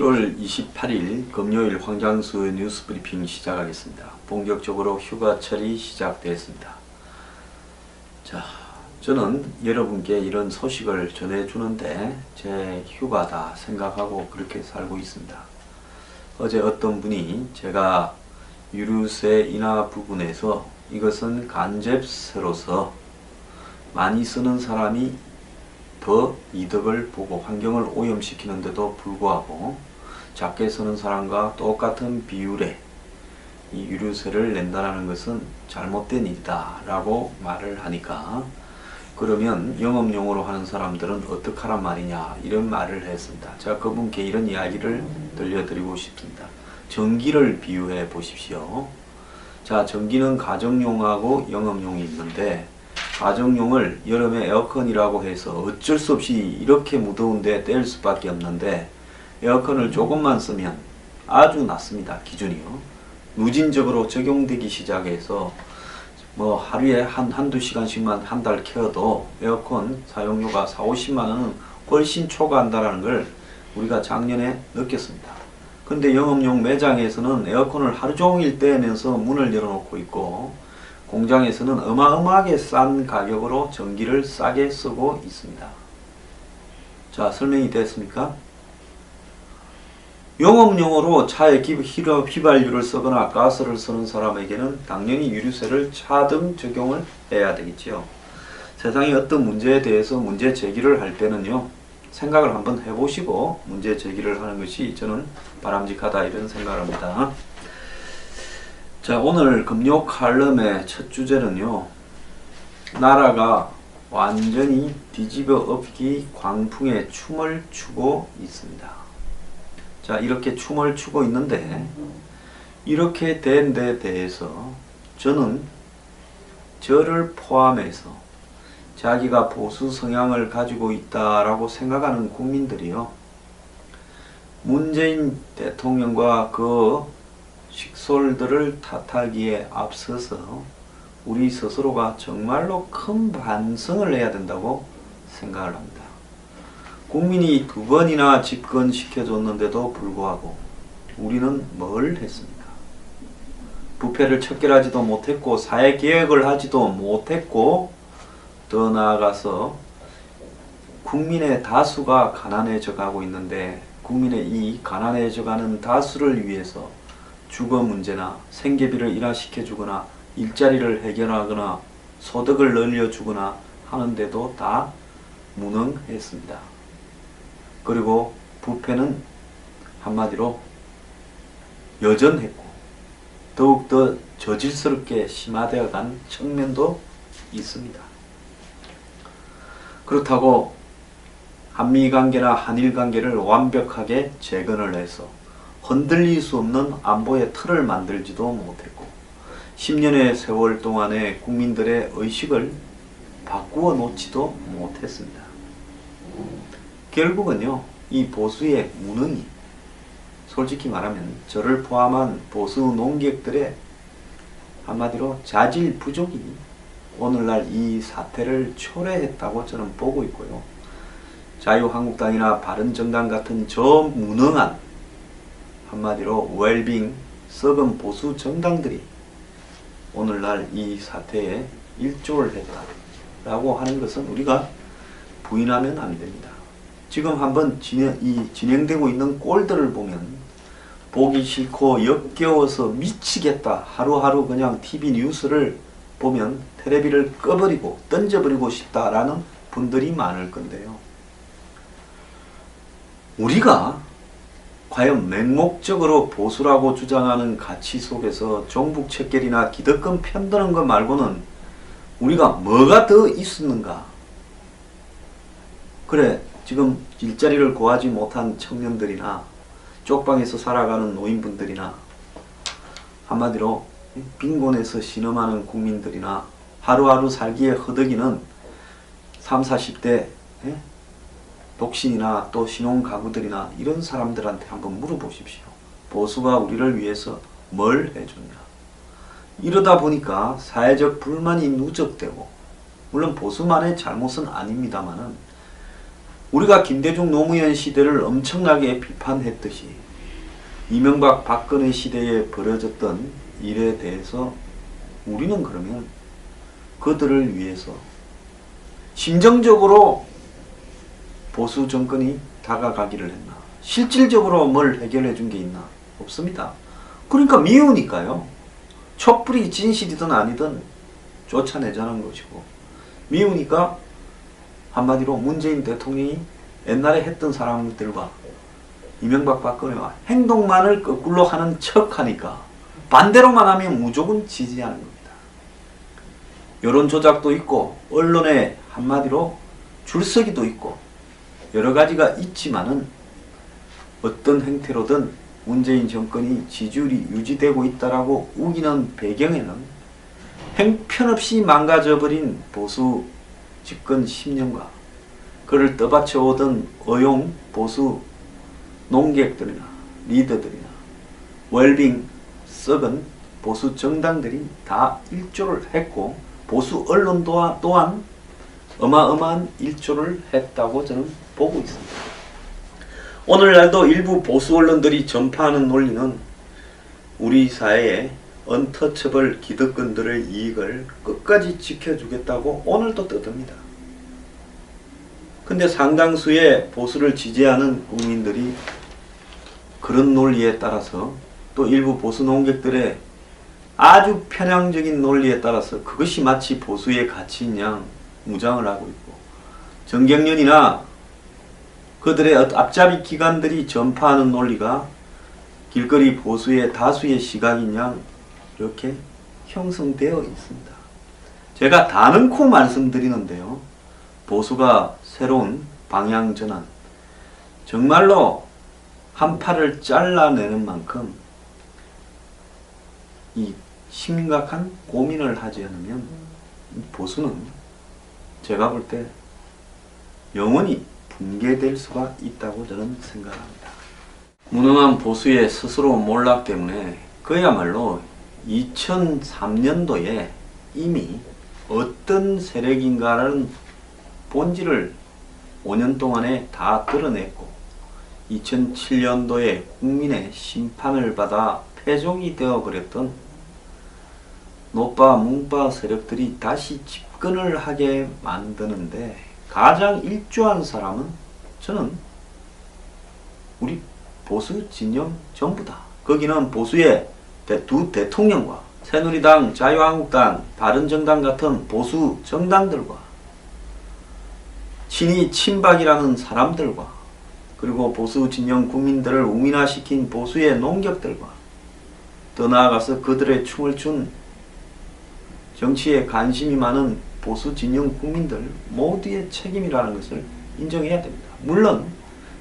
7월 28일 금요일 황장수의 뉴스 브리핑 시작하겠습니다. 본격적으로 휴가철이 시작되었습니다. 자, 저는 여러분께 이런 소식을 전해주는데 제 휴가다 생각하고 그렇게 살고 있습니다. 어제 어떤 분이 제가 유류세 인하 부분에서 이것은 간접세로서 많이 쓰는 사람이 더 이득을 보고 환경을 오염시키는데도 불구하고 작게 쓰는 사람과 똑같은 비율의 이 유류세를 낸다는 것은 잘못된 일이다 라고 말을 하니까, 그러면 영업용으로 하는 사람들은 어떡하란 말이냐 이런 말을 했습니다. 제가 그분께 이런 이야기를 들려드리고 싶습니다. 전기를 비유해 보십시오. 자, 전기는 가정용하고 영업용이 있는데, 가정용을 여름에 에어컨이라고 해서 어쩔 수 없이 이렇게 무더운데 뗄 수밖에 없는데, 에어컨을 조금만 쓰면 아주 낮습니다. 기준이요. 누진적으로 적용되기 시작해서 뭐 하루에 한두 시간씩만 한 달 켜도 에어컨 사용료가 40~50만원은 훨씬 초과한다는 걸 우리가 작년에 느꼈습니다. 근데 영업용 매장에서는 에어컨을 하루 종일 떼면서 문을 열어놓고 있고, 공장에서는 어마어마하게 싼 가격으로 전기를 싸게 쓰고 있습니다. 자, 설명이 됐습니까? 영업용으로 차에 휘발유를 쓰거나 가스를 쓰는 사람에게는 당연히 유류세를 차등 적용을 해야 되겠지요. 세상에 어떤 문제에 대해서 문제 제기를 할 때는요, 생각을 한번 해보시고 문제 제기를 하는 것이 저는 바람직하다 이런 생각을 합니다. 자, 오늘 금요 칼럼의 첫 주제는요, 나라가 완전히 뒤집어 엎기 광풍에 춤을 추고 있습니다. 자, 이렇게 춤을 추고 있는데, 이렇게 된 데 대해서 저는 저를 포함해서 자기가 보수 성향을 가지고 있다라고 생각하는 국민들이요, 문재인 대통령과 그 식솔들을 탓하기에 앞서서 우리 스스로가 정말로 큰 반성을 해야 된다고 생각을 합니다. 국민이 2번이나 집권시켜줬는데도 불구하고 우리는 뭘 했습니까? 부패를 척결하지도 못했고, 사회개혁을 하지도 못했고, 더 나아가서 국민의 다수가 가난해져 가고 있는데, 국민의 이 가난해져 가는 다수를 위해서 주거 문제나 생계비를 인하시켜주거나 일자리를 해결하거나 소득을 늘려주거나 하는데도 다 무능했습니다. 그리고 부패는 한마디로 여전했고 더욱더 저질스럽게 심화되어 간 측면도 있습니다. 그렇다고 한미관계나 한일관계를 완벽하게 재건을 해서 흔들릴 수 없는 안보의 틀을 만들지도 못했고, 10년의 세월 동안에 국민들의 의식을 바꾸어 놓지도 못했습니다. 결국은요, 이 보수의 무능이, 솔직히 말하면 저를 포함한 보수 농객들의 한마디로 자질 부족이 오늘날 이 사태를 초래했다고 저는 보고 있고요. 자유한국당이나 바른정당 같은 저 무능한, 한마디로 웰빙 썩은 보수 정당들이 오늘날 이 사태에 일조를 했다라고 하는 것은 우리가 부인하면 안 됩니다. 지금 한번 진행되고 있는 꼴들을 보면 보기 싫고 역겨워서 미치겠다, 하루하루 그냥 TV 뉴스를 보면 텔레비를 꺼버리고 던져버리고 싶다라는 분들이 많을 건데요. 우리가 과연 맹목적으로 보수라고 주장하는 가치 속에서 종북 척결이나 기득권 편드는 것 말고는 우리가 뭐가 더 있었는가? 그래, 지금 일자리를 구하지 못한 청년들이나 쪽방에서 살아가는 노인분들이나 한마디로 빈곤에서 신음하는 국민들이나 하루하루 살기에 허덕이는 30, 40대 독신이나 또 신혼가구들이나 이런 사람들한테 한번 물어보십시오. 보수가 우리를 위해서 뭘 해줬냐? 이러다 보니까 사회적 불만이 누적되고, 물론 보수만의 잘못은 아닙니다만은 우리가 김대중 노무현 시대를 엄청나게 비판했듯이 이명박 박근혜 시대에 벌어졌던 일에 대해서 우리는 그러면 그들을 위해서 심정적으로 보수 정권이 다가가기를 했나? 실질적으로 뭘 해결해 준 게 있나? 없습니다. 그러니까 미우니까요. 촛불이 진실이든 아니든 쫓아내자는 것이고, 미우니까 한마디로 문재인 대통령이 옛날에 했던 사람들과 이명박 박근혜와 행동만을 거꾸로 하는 척하니까 반대로만 하면 무조건 지지하는 겁니다. 여론 조작도 있고 언론에 한마디로 줄서기도 있고 여러 가지가 있지만은 어떤 행태로든 문재인 정권이 지지율이 유지되고 있다라고 우기는 배경에는 형편없이 망가져버린 보수 집권 10년과 그를 떠받쳐 오던 어용 보수 농객들이나 리더들이나 웰빙 썩은 보수 정당들이 다 일조를 했고 보수 언론 또한 어마어마한 일조를 했다고 저는 보고 있습니다. 오늘날도 일부 보수 언론들이 전파하는 논리는 우리 사회의 언터처블 기득권들의 이익을 끝까지 지켜주겠다고 오늘도 떠듭니다. 근데 상당수의 보수를 지지하는 국민들이 그런 논리에 따라서 또 일부 보수 농객들의 아주 편향적인 논리에 따라서 그것이 마치 보수의 가치인 양 무장을 하고 있고 정경련이나 그들의 앞잡이 기관들이 전파하는 논리가 길거리 보수의 다수의 시각인 양 이렇게 형성되어 있습니다. 제가 다는코 말씀드리는데요. 보수가 새로운 방향 전환, 정말로 한 팔을 잘라내는 만큼 이 심각한 고민을 하지 않으면 보수는 제가 볼 때 영원히 붕괴될 수가 있다고 저는 생각합니다. 무능한 보수의 스스로 몰락 때문에 그야말로 2003년도에 이미 어떤 세력인가라는 본질을 5년 동안에 다 드러냈고 2007년도에 국민의 심판을 받아 패종이 되어버렸던 노빠 뭉빠 세력들이 다시 집권을 하게 만드는데 가장 일조한 사람은 저는 우리 보수 진영 전부다. 거기는 보수의 두 대통령과 새누리당, 자유한국당, 바른정당 같은 보수 정당들과 친이 친박이라는 사람들과 그리고 보수 진영 국민들을 우민화시킨 보수의 농객들과 더 나아가서 그들의 춤을 춘 정치에 관심이 많은 보수 진영 국민들 모두의 책임이라는 것을 인정해야 됩니다. 물론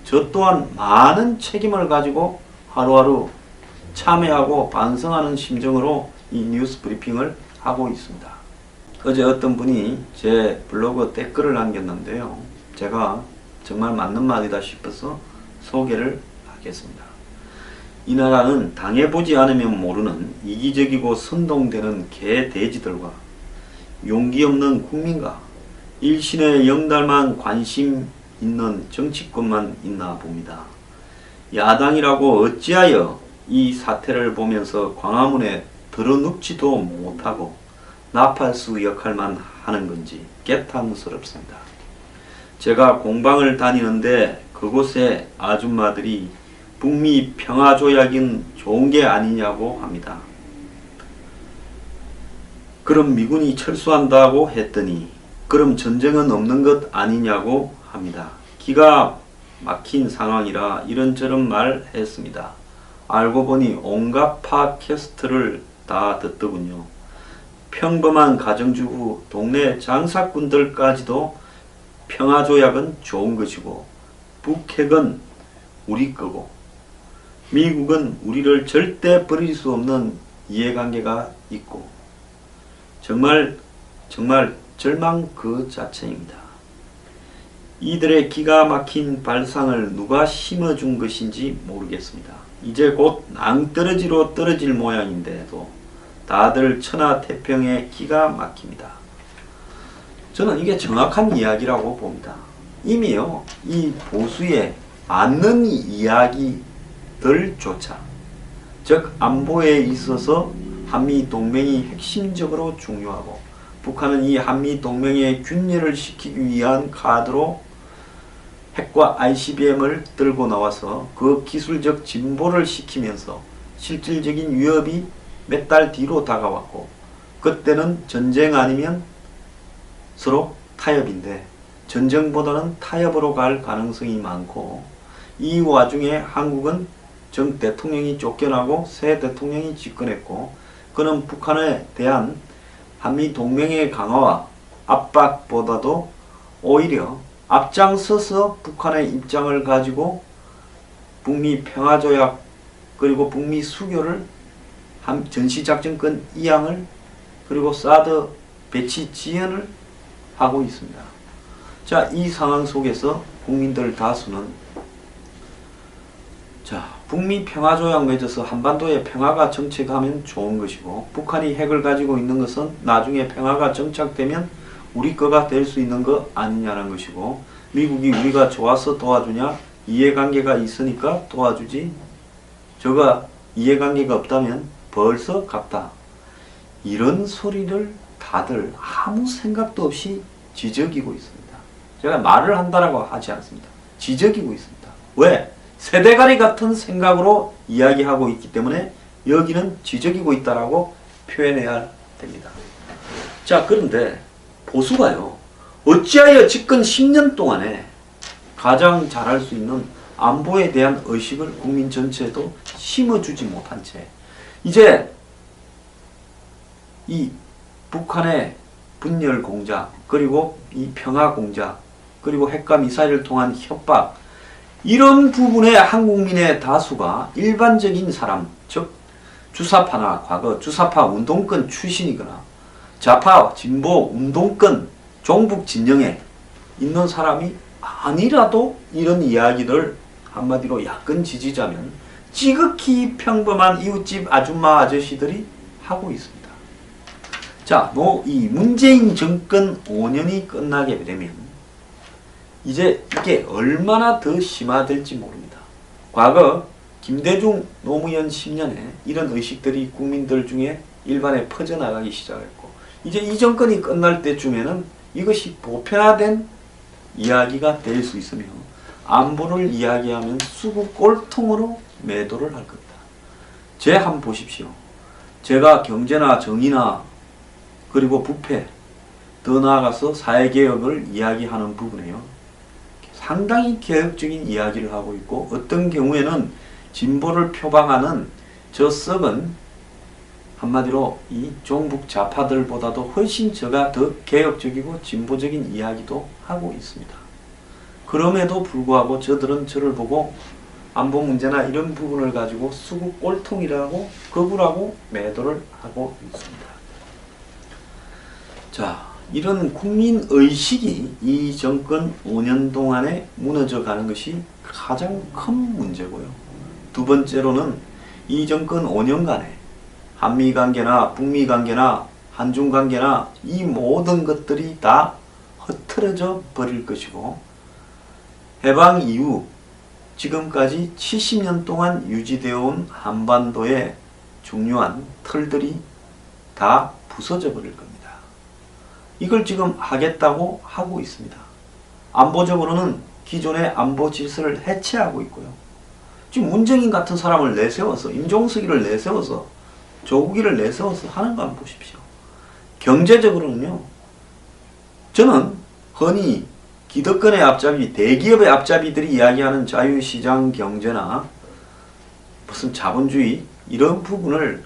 저 또한 많은 책임을 가지고 하루하루 참여하고 반성하는 심정으로 이 뉴스 브리핑을 하고 있습니다. 어제 어떤 분이 제 블로그 댓글을 남겼는데요. 제가 정말 맞는 말이다 싶어서 소개를 하겠습니다. 이 나라는 당해보지 않으면 모르는 이기적이고 선동되는 개돼지들과 용기 없는 국민과 일신의 영달만 관심 있는 정치권만 있나 봅니다. 야당이라고 어찌하여 이 사태를 보면서 광화문에 들어눕지도 못하고 나팔수 역할만 하는 건지 개탄스럽습니다. 제가 공방을 다니는데 그곳에 아줌마들이 북미 평화조약은 좋은 게 아니냐고 합니다. 그럼 미군이 철수한다고 했더니 그럼 전쟁은 없는 것 아니냐고 합니다. 기가 막힌 상황이라 이런저런 말 했습니다. 알고 보니 온갖 팟캐스트를 다 듣더군요. 평범한 가정주부, 동네 장사꾼들까지도 평화조약은 좋은 것이고 북핵은 우리 거고 미국은 우리를 절대 버릴 수 없는 이해관계가 있고 정말 절망 그 자체입니다. 이들의 기가 막힌 발상을 누가 심어준 것인지 모르겠습니다. 이제 곧 낭떠러지로 떨어질 모양인데도 다들 천하태평에 기가 막힙니다. 저는 이게 정확한 이야기라고 봅니다. 이미요, 이 보수의 맞는 이야기들조차, 즉 안보에 있어서 한미 동맹이 핵심적으로 중요하고 북한은 이 한미 동맹의 균열을 시키기 위한 카드로 핵과 ICBM을 들고 나와서 그 기술적 진보를 시키면서 실질적인 위협이 몇 달 뒤로 다가왔고, 그때는 전쟁 아니면 서로 타협인데 전쟁보다는 타협으로 갈 가능성이 많고, 이 와중에 한국은 정 대통령이 쫓겨나고 새 대통령이 집권했고, 그는 북한에 대한 한미 동맹의 강화와 압박보다도 오히려 앞장서서 북한의 입장을 가지고 북미 평화조약 그리고 북미 수교를 전시작전권 이양을 그리고 사드 배치 지연을 하고 있습니다. 자, 이 상황 속에서 국민들 다수는 북미 평화조약 맺어서 한반도에 평화가 정착하면 좋은 것이고, 북한이 핵을 가지고 있는 것은 나중에 평화가 정착되면 우리 거가 될 수 있는 거 아니냐는 것이고, 미국이 우리가 좋아서 도와주냐, 이해관계가 있으니까 도와주지, 저가 이해관계가 없다면 벌써 갔다, 이런 소리를 다들 아무 생각도 없이 지적이고 있습니다. 제가 말을 한다라고 하지 않습니다. 지적이고 있습니다. 왜? 세대가리 같은 생각으로 이야기하고 있기 때문에 여기는 지적이고 있다라고 표현해야 됩니다. 자, 그런데 보수가요, 어찌하여 집권 10년 동안에 가장 잘할 수 있는 안보에 대한 의식을 국민 전체에도 심어주지 못한 채 이제 이 북한의 분열 공작, 그리고 이 평화 공작, 그리고 핵과 미사일을 통한 협박, 이런 부분에 한국민의 다수가 일반적인 사람, 즉 주사파나 과거 주사파 운동권 출신이거나 좌파 진보 운동권 종북 진영에 있는 사람이 아니라도 이런 이야기를 한마디로 야권 지지자면 지극히 평범한 이웃집 아줌마 아저씨들이 하고 있습니다. 자, 이 문재인 정권 5년이 끝나게 되면 이제 이게 얼마나 더 심화될지 모릅니다. 과거 김대중 노무현 10년에 이런 의식들이 국민들 중에 일반에 퍼져나가기 시작했고, 이제 이 정권이 끝날 때쯤에는 이것이 보편화된 이야기가 될 수 있으며 안보를 이야기하면 수구 꼴통으로 매도를 할 겁니다. 제 한번 보십시오. 제가 경제나 정의나 그리고 부패, 더 나아가서 사회개혁을 이야기하는 부분에요, 상당히 개혁적인 이야기를 하고 있고, 어떤 경우에는 진보를 표방하는 저 썩은, 한마디로 이 종북 좌파들보다도 훨씬 제가 더 개혁적이고 진보적인 이야기도 하고 있습니다. 그럼에도 불구하고 저들은 저를 보고 안보 문제나 이런 부분을 가지고 수구 꼴통이라고 거부하고 매도를 하고 있습니다. 자, 이런 국민의식이 이 정권 5년 동안에 무너져 가는 것이 가장 큰 문제고요. 두 번째로는 이 정권 5년간에 한미관계나 북미관계나 한중관계나 이 모든 것들이 다 흐트러져 버릴 것이고, 해방 이후 지금까지 70년 동안 유지되어 온 한반도의 중요한 틀들이 다 부서져 버릴 겁니다. 이걸 지금 하겠다고 하고 있습니다. 안보적으로는 기존의 안보 질서를 해체하고 있고요. 지금 문정인 같은 사람을 내세워서, 임종석이를 내세워서, 조국이를 내세워서 하는 거 한번 보십시오. 경제적으로는요, 저는 흔히 기득권의 앞잡이, 대기업의 앞잡이들이 이야기하는 자유시장 경제나 무슨 자본주의 이런 부분을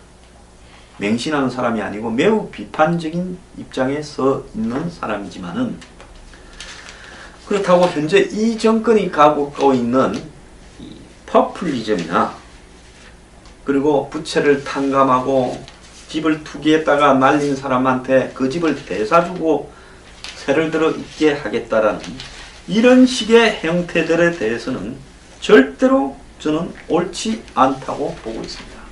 맹신하는 사람이 아니고 매우 비판적인 입장에 서 있는 사람이지만은, 그렇다고 현재 이 정권이 가고 있는 이 퍼플리즘이나 그리고 부채를 탕감하고 집을 투기했다가 날린 사람한테 그 집을 되사주고 세를 들어 있게 하겠다라는 이런 식의 형태들에 대해서는 절대로 저는 옳지 않다고 보고 있습니다.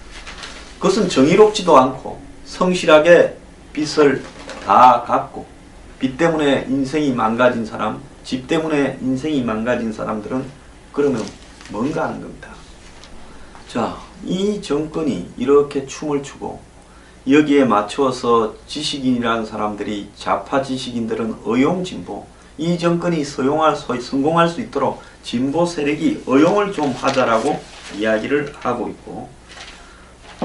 그것은 정의롭지도 않고, 성실하게 빚을 다 갚고 빚 때문에 인생이 망가진 사람, 집 때문에 인생이 망가진 사람들은 그러면 뭔가 하는 겁니다. 자, 이 정권이 이렇게 춤을 추고 여기에 맞춰서 지식인이라는 사람들이, 좌파 지식인들은 의용진보, 이 정권이 성공할 수 있도록 진보 세력이 의용을 좀 하자라고 이야기를 하고 있고,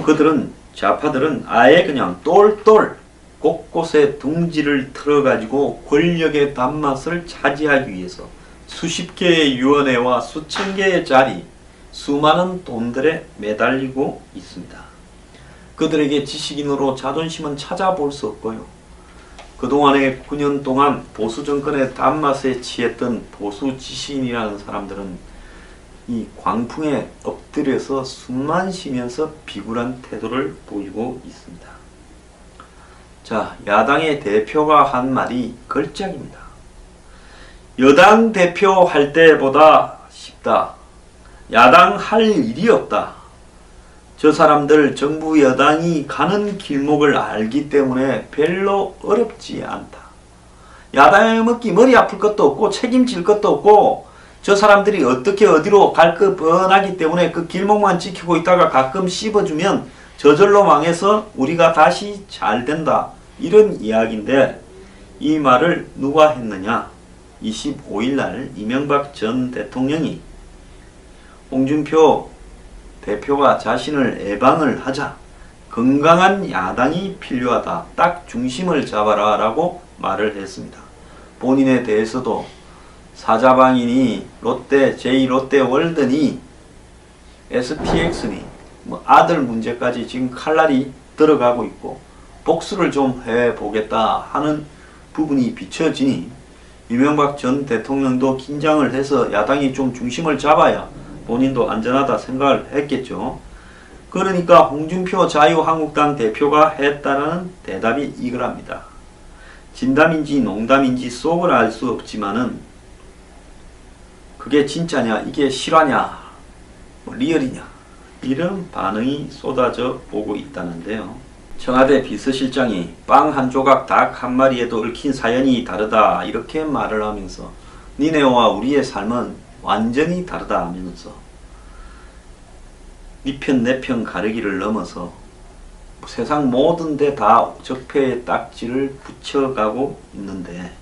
그들은, 좌파들은 아예 그냥 똘똘 곳곳에 둥지를 틀어가지고 권력의 단맛을 차지하기 위해서 수십 개의 위원회와 수천 개의 자리, 수많은 돈들에 매달리고 있습니다. 그들에게 지식인으로 자존심은 찾아볼 수 없고요. 그동안에 9년 동안 보수 정권의 단맛에 취했던 보수 지식인이라는 사람들은 이 광풍에 엎드려서 숨만 쉬면서 비굴한 태도를 보이고 있습니다. 자, 야당의 대표가 한 말이 걸작입니다. 여당 대표 할 때보다 쉽다. 야당 할 일이 없다. 저 사람들 정부 여당이 가는 길목을 알기 때문에 별로 어렵지 않다. 야당에 먹기 머리 아플 것도 없고 책임질 것도 없고, 저 사람들이 어떻게 어디로 갈 것 뻔하기 때문에 그 길목만 지키고 있다가 가끔 씹어주면 저절로 망해서 우리가 다시 잘 된다. 이런 이야기인데, 이 말을 누가 했느냐? 25일날 이명박 전 대통령이 홍준표 대표가 자신을 예방을 하자, 건강한 야당이 필요하다, 딱 중심을 잡아라 라고 말을 했습니다. 본인에 대해서도 사자방인이 롯데, 제2롯데월드니 STX니 뭐 아들 문제까지 지금 칼날이 들어가고 있고 복수를 좀 해보겠다 하는 부분이 비춰지니, 이명박 전 대통령도 긴장을 해서 야당이 좀 중심을 잡아야 본인도 안전하다 생각을 했겠죠. 그러니까 홍준표 자유한국당 대표가 했다는 대답이 이거랍니다. 진담인지 농담인지 속을 알 수 없지만은 그게 진짜냐, 이게 실화냐, 리얼이냐, 이런 반응이 쏟아져 오고 있다는데요. 청와대 비서실장이 빵 한 조각 닭 한 마리에도 얽힌 사연이 다르다 이렇게 말을 하면서 니네와 우리의 삶은 완전히 다르다 하면서 니 편 내 편 가르기를 넘어서 세상 모든 데 다 적폐의 딱지를 붙여가고 있는데,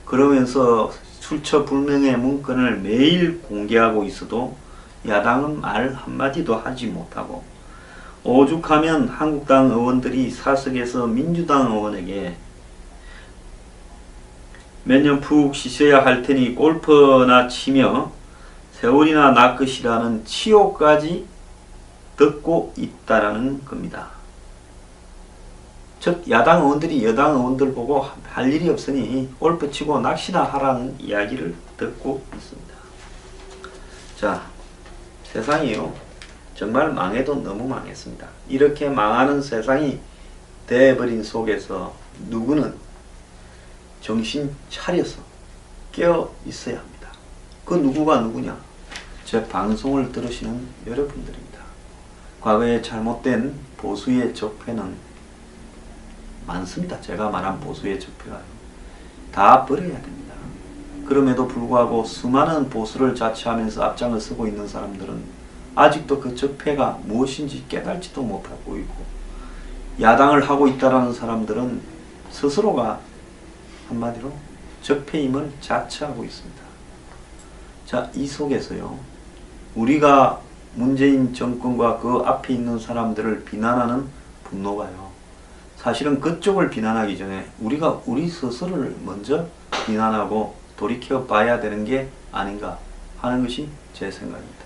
그러면서 출처불명의 문건을 매일 공개하고 있어도 야당은 말 한마디도 하지 못하고, 오죽하면 한국당 의원들이 사석에서 민주당 의원에게 몇 년 푹 쉬셔야 할 테니 골프나 치며 세월이나 낚으시라는 치욕까지 듣고 있다라는 겁니다. 즉 야당 의원들이 여당 의원들 보고 할 일이 없으니 골프 치고 낚시나 하라는 이야기를 듣고 있습니다. 자, 세상이요, 정말 망해도 너무 망했습니다. 이렇게 망하는 세상이 돼버린 속에서 누구는 정신 차려서 깨어 있어야 합니다. 그 누구가 누구냐? 제 방송을 들으시는 여러분들입니다. 과거에 잘못된 보수의 적폐는 많습니다. 제가 말한 보수의 적폐가 다 버려야 됩니다. 그럼에도 불구하고 수많은 보수를 자처하면서 앞장을 서고 있는 사람들은 아직도 그 적폐가 무엇인지 깨달지도 못하고 있고, 야당을 하고 있다라는 사람들은 스스로가 한마디로 적폐임을 자처하고 있습니다. 자, 이 속에서요, 우리가 문재인 정권과 그 앞에 있는 사람들을 비난하는 분노가요, 사실은 그쪽을 비난하기 전에 우리가 우리 스스로를 먼저 비난하고 돌이켜 봐야 되는 게 아닌가 하는 것이 제 생각입니다.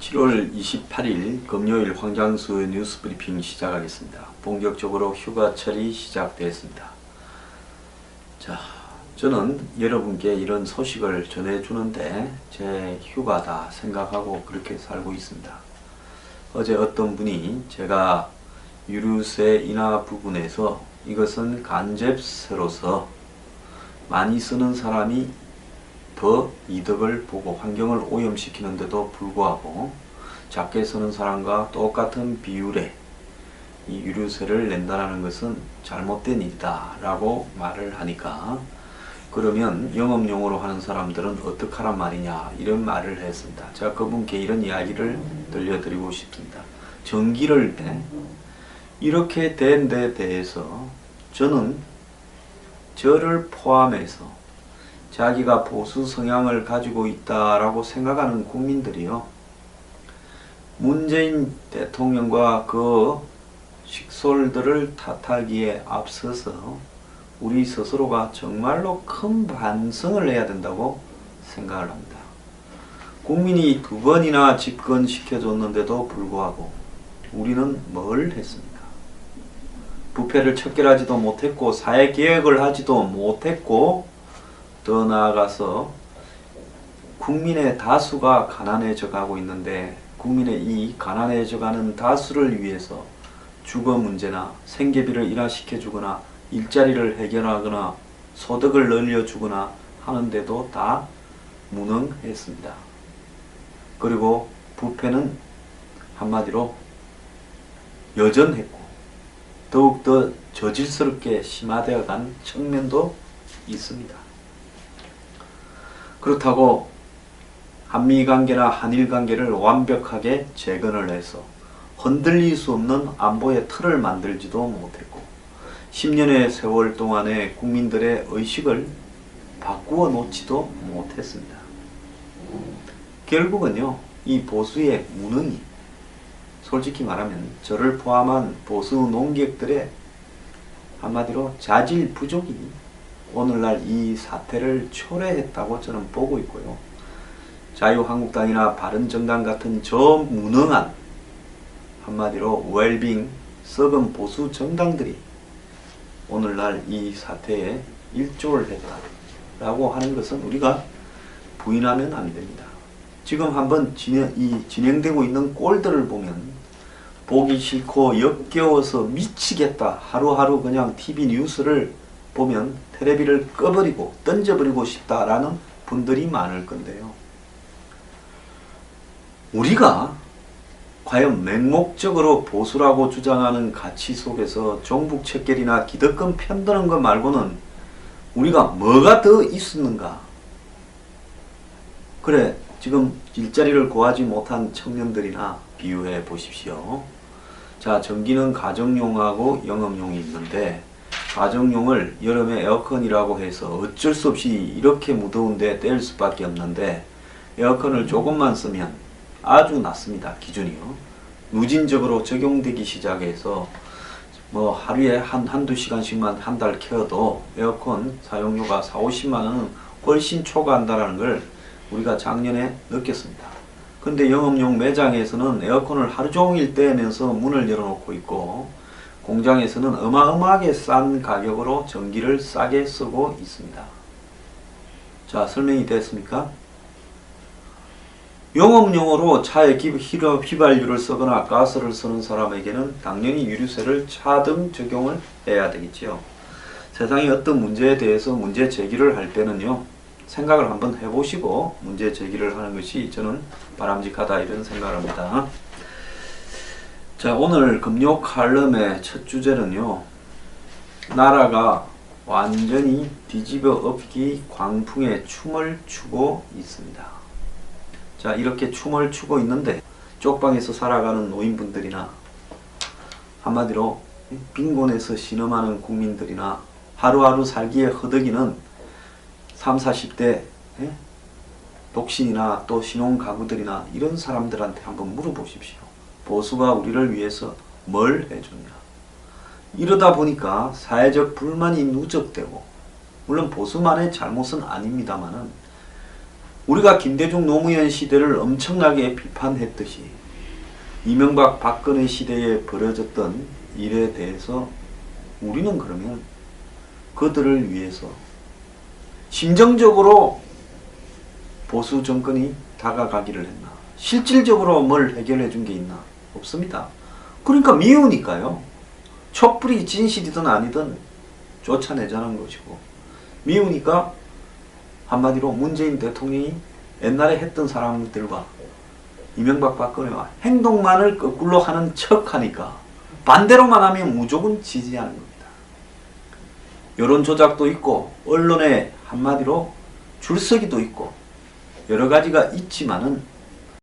7월 28일 금요일 황장수의 뉴스 브리핑 시작하겠습니다. 본격적으로 휴가철이 시작되었습니다. 자, 저는 여러분께 이런 소식을 전해주는데 제 휴가다 생각하고 그렇게 살고 있습니다. 어제 어떤 분이 제가 유류세 인하 부분에서 이것은 간접세로서 많이 쓰는 사람이 더 이득을 보고 환경을 오염시키는데도 불구하고 작게 쓰는 사람과 똑같은 비율의 이 유류세를 낸다는 것은 잘못된 일이다 라고 말을 하니까, 그러면 영업용으로 하는 사람들은 어떡하란 말이냐 이런 말을 했습니다. 제가 그분께 이런 이야기를 들려드리고 싶습니다. 전기를 이렇게 된 데 대해서 저는 저를 포함해서 자기가 보수 성향을 가지고 있다라고 생각하는 국민들이요, 문재인 대통령과 그 식솔들을 탓하기에 앞서서 우리 스스로가 정말로 큰 반성을 해야 된다고 생각을 합니다. 국민이 2번이나 집권시켜줬는데도 불구하고 우리는 뭘 했습니까? 부패를 척결하지도 못했고 사회개혁을 하지도 못했고, 더 나아가서 국민의 다수가 가난해져 가고 있는데 국민의 이 가난해져 가는 다수를 위해서 주거 문제나 생계비를 인하시켜 주거나 일자리를 해결하거나 소득을 늘려주거나 하는데도 다 무능했습니다. 그리고 부패는 한마디로 여전했고 더욱더 저질스럽게 심화되어 간 측면도 있습니다. 그렇다고 한미관계나 한일관계를 완벽하게 재건을 해서 흔들릴 수 없는 안보의 틀을 만들지도 못했고 10년의 세월 동안에 국민들의 의식을 바꾸어 놓지도 못했습니다. 결국은요, 이 보수의 무능이, 솔직히 말하면 저를 포함한 보수 농객들의 한마디로 자질 부족이 오늘날 이 사태를 초래했다고 저는 보고 있고요. 자유한국당이나 바른정당 같은 저 무능한, 한마디로 웰빙 썩은 보수 정당들이 오늘날 이 사태에 일조를 했다라고 하는 것은 우리가 부인하면 안 됩니다. 지금 한번 진행되고 있는 꼴들을 보면 보기 싫고 역겨워서 미치겠다, 하루하루 그냥 TV 뉴스를 보면 텔레비를 꺼버리고 던져버리고 싶다라는 분들이 많을 건데요. 우리가 과연 맹목적으로 보수라고 주장하는 가치 속에서 종북 척결이나 기득권 편드는 것 말고는 우리가 뭐가 더 있었는가? 그래, 지금 일자리를 구하지 못한 청년들이나 비유해 보십시오. 자, 전기는 가정용하고 영업용이 있는데 가정용을 여름에 에어컨이라고 해서 어쩔 수 없이 이렇게 무더운데 뗄 수밖에 없는데 에어컨을 조금만 쓰면 아주 낮습니다. 기준이요. 누진적으로 적용되기 시작해서 뭐 하루에 한두 시간씩만 한 달 켜도 에어컨 사용료가 40~50만원은 훨씬 초과한다는 걸 우리가 작년에 느꼈습니다. 근데 영업용 매장에서는 에어컨을 하루 종일 떼면서 문을 열어놓고 있고 공장에서는 어마어마하게 싼 가격으로 전기를 싸게 쓰고 있습니다. 자, 설명이 됐습니까? 영업용으로 차에 휘발유를 쓰거나 가스를 쓰는 사람에게는 당연히 유류세를 차등 적용을 해야 되겠지요. 세상에 어떤 문제에 대해서 문제 제기를 할 때는요, 생각을 한번 해보시고 문제 제기를 하는 것이 저는 바람직하다 이런 생각을 합니다. 자, 오늘 금요 칼럼의 첫 주제는요, 나라가 완전히 뒤집어 엎기 광풍에 춤을 추고 있습니다. 자, 이렇게 춤을 추고 있는데 쪽방에서 살아가는 노인분들이나 한마디로 빈곤에서 신음하는 국민들이나 하루하루 살기에 허덕이는 30~40대 독신이나 또 신혼가구들이나 이런 사람들한테 한번 물어보십시오. 보수가 우리를 위해서 뭘 해주냐. 이러다 보니까 사회적 불만이 누적되고, 물론 보수만의 잘못은 아닙니다만은 우리가 김대중 노무현 시대를 엄청나게 비판했듯이 이명박 박근혜 시대에 벌어졌던 일에 대해서 우리는 그러면 그들을 위해서 심정적으로 보수 정권이 다가가기를 했나? 실질적으로 뭘 해결해 준 게 있나? 없습니다. 그러니까 미우니까요. 촛불이 진실이든 아니든 쫓아내자는 것이고, 미우니까 한마디로 문재인 대통령이 옛날에 했던 사람들과 이명박 박근혜와 행동만을 거꾸로 하는 척 하니까 반대로만 하면 무조건 지지하는 겁니다. 여론 조작도 있고 언론에 한마디로 줄서기도 있고 여러 가지가 있지만은